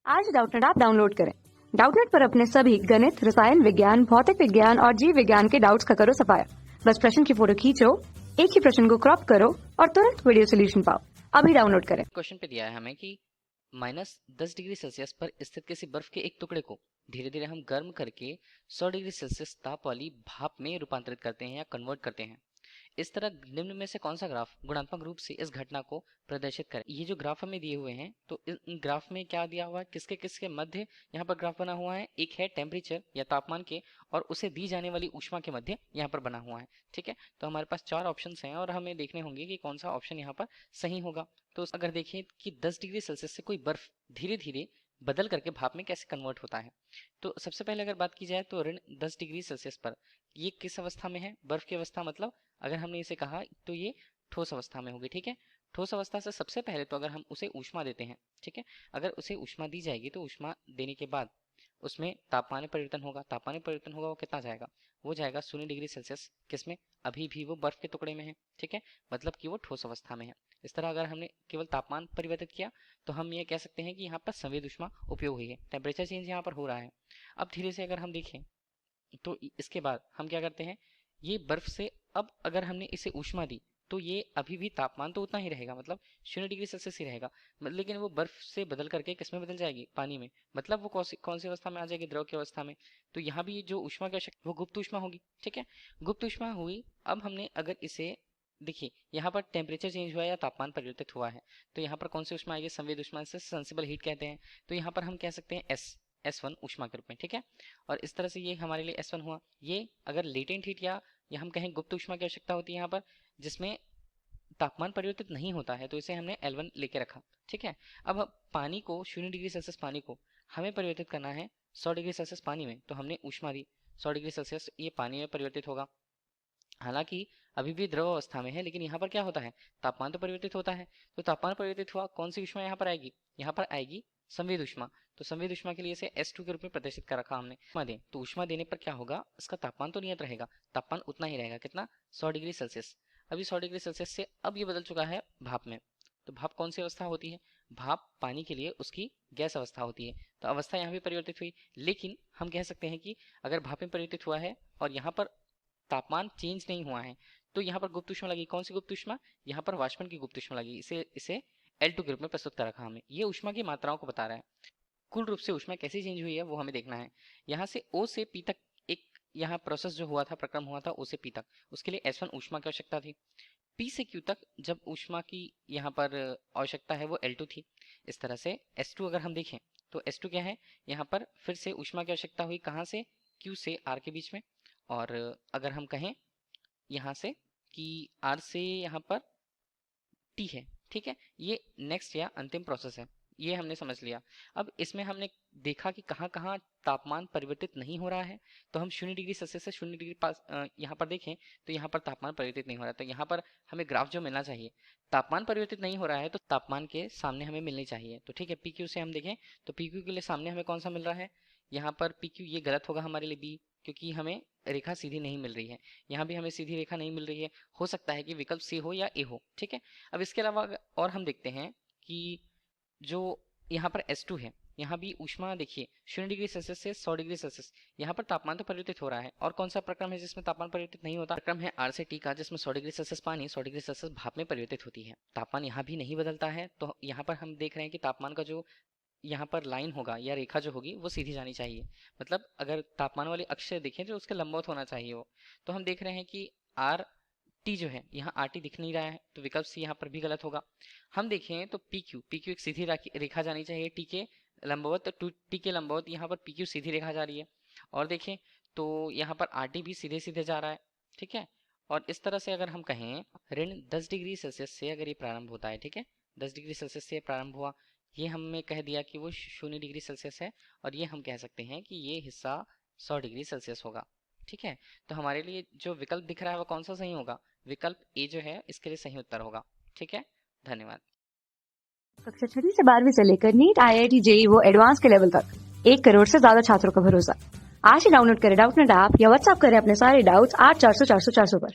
आज Doubtnut app download करें। Doubtnut पर अपने सभी गणित, रसायन विज्ञान, भौतिक विज्ञान और जीव विज्ञान के डाउट्स का करो सफाया। बस प्रश्न की फोटो खींचो, एक ही प्रश्न को क्रॉप करो और तुरंत वीडियो सोल्यूशन पाओ। अभी डाउनलोड करें। क्वेश्चन पे दिया है हमें कि -10 डिग्री सेल्सियस पर स्थित किसी बर्फ के एक टुकड़े को धीरे धीरे हम गर्म करके 100 डिग्री सेल्सियस ताप वाली भाप में रूपांतरित करते हैं या कन्वर्ट करते हैं। इस तरह निम्न में से कौन सा ग्राफ गुणात्मक रूप से इस घटना को प्रदर्शित करे। ये जो ग्राफ हमें दिए हुए हैं तो इन ग्राफ में क्या दिया हुआ है, किसके किसके मध्य यहाँ पर ग्राफ बना हुआ है। एक है टेम्परेचर या तापमान के और उसे दी जाने वाली ऊष्मा के मध्य यहाँ पर बना हुआ है। ठीक है, तो हमारे पास 4 ऑप्शंस हैं और हमें देखने होंगे कि कौन सा ऑप्शन यहाँ पर सही होगा। तो अगर देखें कि 10 डिग्री सेल्सियस से कोई बर्फ धीरे धीरे बदल करके भाप में कैसे कन्वर्ट होता है, तो सबसे पहले अगर बात की जाए तो ऋण 10 डिग्री सेल्सियस पर ये किस अवस्था में है, बर्फ की अवस्था। मतलब अगर हमने इसे कहा तो ये ठोस अवस्था में होगी। ठीक है, ठोस अवस्था से सबसे पहले तो अगर हम उसे ऊष्मा देते हैं, ठीक है, अगर उसे ऊष्मा दी जाएगी तो ऊष्मा देने के बाद उसमें तापमान में परिवर्तन होगा। तापमान में परिवर्तन होगा वो कितना जाएगा, वो जाएगा 0 डिग्री सेल्सियस। किसमें, अभी भी वो बर्फ के टुकड़े में है। ठीक है, मतलब कि वो ठोस अवस्था में है। इस तरह अगर हमने केवल तापमान परिवर्तित किया तो हम ये कह सकते हैं कि यहाँ पर संवेद ऊष्मा उपयोग हुई है, टेम्परेचर चेंज यहाँ पर हो रहा है। अब धीरे से अगर हम देखें तो इसके बाद हम क्या करते हैं, ये बर्फ से अब अगर हमने इसे ऊष्मा दी तो ये अभी भी तापमान तो उतना ही रहेगा, मतलब 0 डिग्री सेल्सियस ही रहेगा, लेकिन वो बर्फ से बदल करके किस में बदल जाएगी, पानी में। मतलब वो कौन सी अवस्था में आ जाएगी, द्रव की अवस्था में। तो यहाँ भी जो ऊष्मा की आवश्यकता वो गुप्त ऊष्मा होगी। ठीक है, गुप्त ऊष्मा हुई। अब हमने अगर इसे देखिए, यहाँ पर टेम्परेचर चेंज हुआ या तापमान परिवर्तित हुआ है तो यहाँ पर कौन सी ऊष्मा आएगी, संवेद ऊष्मा, से सेंसिबल हीट कहते हैं। तो यहाँ पर हम कह सकते हैं S1 ऊष्मा के रूप में। ठीक है, और इस तरह से ये हमारे लिए S1 हुआ। ये अगर लेटेंट हीट या हम कहें गुप्त ऊष्मा की आवश्यकता होती है यहाँ पर, जिसमें तापमान परिवर्तित नहीं होता है, तो इसे हमने L1 लेके रखा। ठीक है, अब पानी को 0 डिग्री सेल्सियस पानी को हमें परिवर्तित करना है 100 डिग्री सेल्सियस पानी में, तो हमने ऊष्मा दी 100 डिग्री सेल्सियस, ये पानी में परिवर्तित होगा। हालांकि अभी भी द्रव अवस्था में है, लेकिन यहाँ पर क्या होता है, तापमान तो परिवर्तित होता है। तो तापमान परिवर्तित हुआ, कौन सी ऊष्मा यहाँ पर आएगी, यहाँ पर आएगी संवेद ऊष्मा। तो संवेद ऊष्मा के लिए इसे S2 के रूप में प्रदर्शित कर रखा हमने। ऊष्मा दें तो ऊष्मा देने पर क्या होगा, इसका तापमान तो नियत रहेगा, तापमान उतना ही रहेगा, कितना, 100 डिग्री सेल्सियस। अभी 100 डिग्री सेल्सियस से अब ये बदल चुका है भाप में। तो भाप कौन सी अवस्था होती है, भाप पानी के लिए उसकी गैस अवस्था होती है। तो अवस्था यहाँ भी परिवर्तित हुई, लेकिन हम कह सकते हैं कि अगर भाप में परिवर्तित हुआ है और यहाँ पर तापमान चेंज नहीं हुआ है तो यहाँ पर गुप्त ऊष्मा लगी। कौन सी गुप्त ऊष्मा, यहाँ पर वाष्पन की गुप्त ऊष्मा लगी। इसे L2 के रूप में प्रस्तुत कर रखा हमें। ये ऊष्मा की मात्राओं को बता रहा है। कुल रूप से ऊष्मा कैसे चेंज हुई है वो हमें देखना है। यहाँ से O से P तक एक यहाँ प्रोसेस जो हुआ था, प्रक्रम हुआ था O से P तक, उसके लिए S1 ऊष्मा की आवश्यकता थी। P से Q तक जब ऊष्मा की यहाँ पर आवश्यकता है वो L2 थी। इस तरह से S2 अगर हम देखें तो S2 क्या है, यहाँ पर फिर से ऊष्मा की आवश्यकता हुई, कहाँ से, Q से R के बीच में। और अगर हम कहें यहाँ से कि R से यहाँ पर T है। ठीक है, ये नेक्स्ट या अंतिम प्रोसेस है, ये हमने समझ लिया। अब इसमें हमने देखा कि कहाँ कहाँ तापमान परिवर्तित नहीं हो रहा है। तो हम 0 डिग्री सेल्सियस से 0 डिग्री पास यहाँ पर देखें तो यहाँ पर तापमान परिवर्तित नहीं हो रहा है। तो यहाँ पर हमें ग्राफ जो मिलना चाहिए, तापमान परिवर्तित नहीं हो रहा है तो तापमान के सामने हमें मिलनी चाहिए। तो ठीक है, PQ से हम देखें तो PQ के लिए सामने हमें कौन सा मिल रहा है, यहाँ पर PQ, ये गलत होगा हमारे लिए B, क्योंकि हमें रेखा सीधी नहीं मिल रही है। यहाँ भी हमें सीधी रेखा नहीं मिल रही है, हो सकता है कि विकल्प C हो या A हो। ठीक है, अब इसके अलावा और हम देखते हैं कि जो यहाँ पर S2 है, यहाँ भी ऊष्मा देखिए 0 डिग्री सेल्सियस से 100 डिग्री सेल्सियस, यहाँ पर तापमान तो परिवर्तित हो रहा है। और कौन सा प्रक्रम है जिसमें तापमान परिवर्तित नहीं होता, प्रक्रम है R से T का, जिसमें 100 डिग्री सेल्सियस पानी 100 डिग्री सेल्सियस भाप में परिवर्तित होती है। तापमान यहाँ भी नहीं बदलता है। तो यहाँ पर हम देख रहे हैं कि तापमान का जो यहाँ पर लाइन होगा या रेखा जो होगी वो सीधी जानी चाहिए। मतलब अगर तापमान वाले अक्ष से देखें तो उसके लंबवत होना चाहिए वो। तो हम देख रहे हैं कि आर टी जो है, यहाँ आर टी दिख नहीं रहा है, तो विकल्प सी यहाँ पर भी गलत होगा। हम देखें तो पी क्यू एक सीधी रेखा जानी चाहिए टी के लंबवत, तो टी के लंबवत यहाँ पर पी क्यू सीधी रेखा जा रही है। और देखें तो यहाँ पर आर टी भी सीधे सीधे जा रहा है। ठीक है, और इस तरह से अगर हम कहें ऋण 10 डिग्री सेल्सियस से अगर ये प्रारंभ होता है, ठीक है, 10 डिग्री सेल्सियस से प्रारंभ हुआ, ये हमने कह दिया कि वो 0 डिग्री सेल्सियस है, और ये हम कह सकते हैं कि ये हिस्सा 100 डिग्री सेल्सियस होगा। ठीक है, तो हमारे लिए जो विकल्प दिख रहा है वो कौन सा सही होगा, विकल्प ए जो है इसके लिए सही उत्तर होगा। ठीक है, धन्यवाद। कक्षा 6 से 12वीं से लेकर नीट, IIT, JEE वो एडवांस के लेवल तक 1 करोड़ से ज्यादा छात्रों का भरोसा। आज ही डाउनलोड करें डाउटनेट ऐप या व्हाट्सएप करें अपने सारे डाउट्स 8400 400 400 पर।